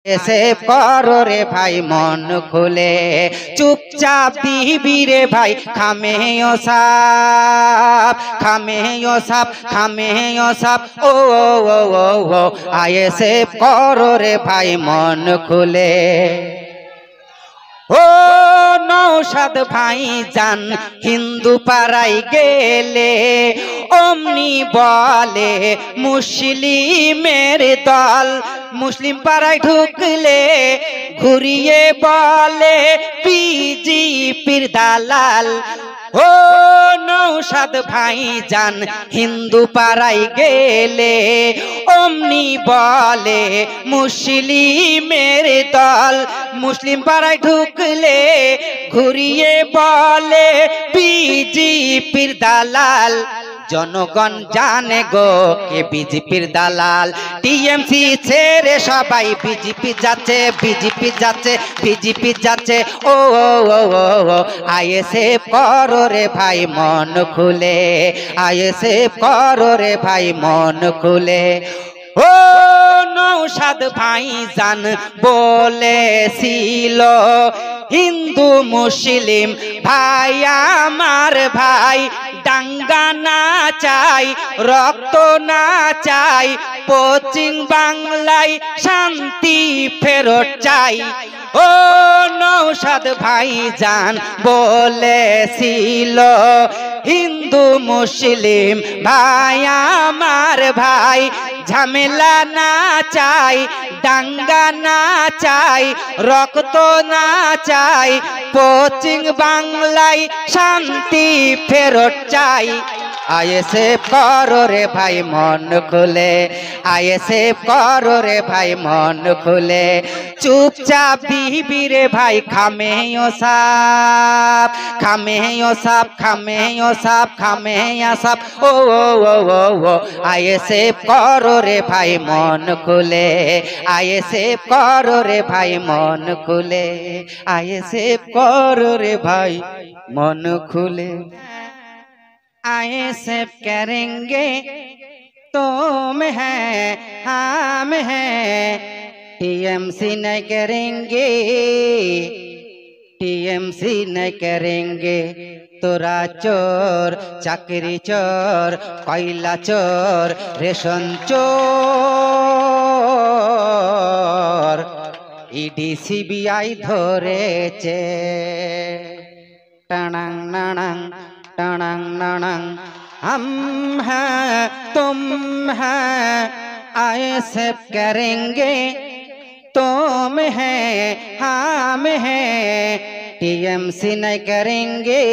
এসে করো রে ভাই মন খুলে, চুপচাপ দিবি রে ভাই খামেও সাপ, খামেও সাপ, খামেও সাপ। ও ও ও ও আয়েসে করো রে ভাই মন খুলে। ও নৌসাদ ভাই জান হিন্দু পাড়ায় গেলে অমনি বলে মুসলিমের দল, মুসলিম পাড়ায় ঢুকলে ঘুরিয়ে বলে বিজেপির দালাল। ও নৌসাদ ভাই জান হিন্দু পাড়ায় গেলে অমনি বলে মুসলিমের দল, মুসলিম পাড়ায় ঢুকলে ঘুরিয়ে বলে বিজেপির দালাল। জনগণ জানে গো কে বিজেপির দালাল, টিএমসি ছেড়ে সবাই বিজেপি যাচ্ছে, বিজেপি যাচ্ছে, বিজেপি যাচ্ছে। ও ও ও ও আইএসএ করো রে ভাই মন খুলে, আইএসএ করো রে ভাই মন খুলে। ও নৌসাদ ভাই জান বলেছিল হিন্দু মুসলিম ভাই আমার ভাই, দাঙ্গা না চাই রক্ত না চাই, পশ্চিম বাংলায় শান্তি ফেরত চাই। ও নৌসাদ ভাই জান বলেছিল হিন্দু মুসলিম ভাই আমার ভাই, ঝামেলা না চাই দাঙ্গা না চাই রক্ত না চাই, পশ্চিম বাংলায় শান্তি ফেরত চাই। আইএসএ করো রে ভাই মন খুলে, আইএসএ করো রে ভাই মন খুলে, চুপচাপ দিবি রে ভাই খামেও সাপ, খামেও সাপ, খামেও সাপ, খামেও সাপ। ও ও ও ও ও আইএসএ করো রে ভাই মন খুলে, আইএসএ করো রে ভাই মন খুলে, আইএসএ করো রে ভাই মন খুলে। आईएसएफ करेंगे तुम है हम है, टीएमसी नहीं करेंगे, टीएमसी नहीं करेंगे। तोरा चोर चाकरी चोर कोयला चोर रेशन चोर ईडी सीबीआई धरेছে। টানাং নানাং টানাং নানাং हम हैं तुम हैं आईएसएफ करेंगे तुम हैं हम हैं, टीएमसी नहीं करेंगे,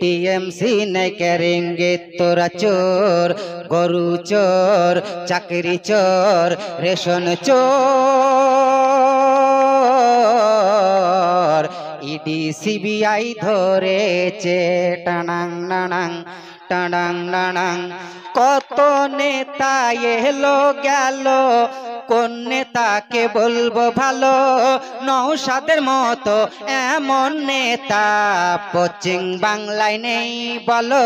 टीएमसी नहीं करेंगे। तोरा चोर गरु चोर चाकरी चोर रेशन चोर ईडी सीबीआई ধরেছে। টানাং নানাং টানাং নানাং কত নেতা এলো গেল, কোন নেতাকে বলবো ভালো, নৌসাদের মতো এমন নেতা পশ্চিম বাংলায় নেই বলো,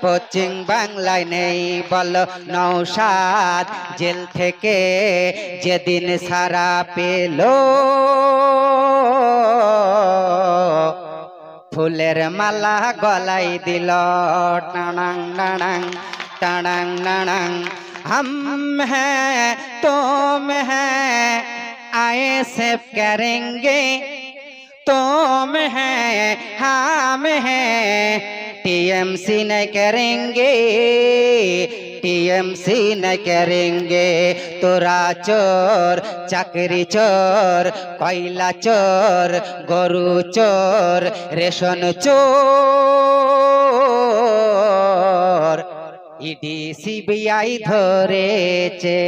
পশ্চিম বাংলায় নেই বলো। নৌসাদ জেল থেকে যেদিন ছাড়া পেল, ফুলের মালা গলায় দিল। টানাং নানাং টানাং নানাং हम हैं तुम हैं आईएसएफ करेंगे तुम हैं हम हैं, टीएमसी नहीं करेंगे, टीएमसी नहीं करेंगे। तोरा चोर चाकरी चोर कोयला चोर गरु चोर रेशन चोर ईडी सीबीआई ধরেছে।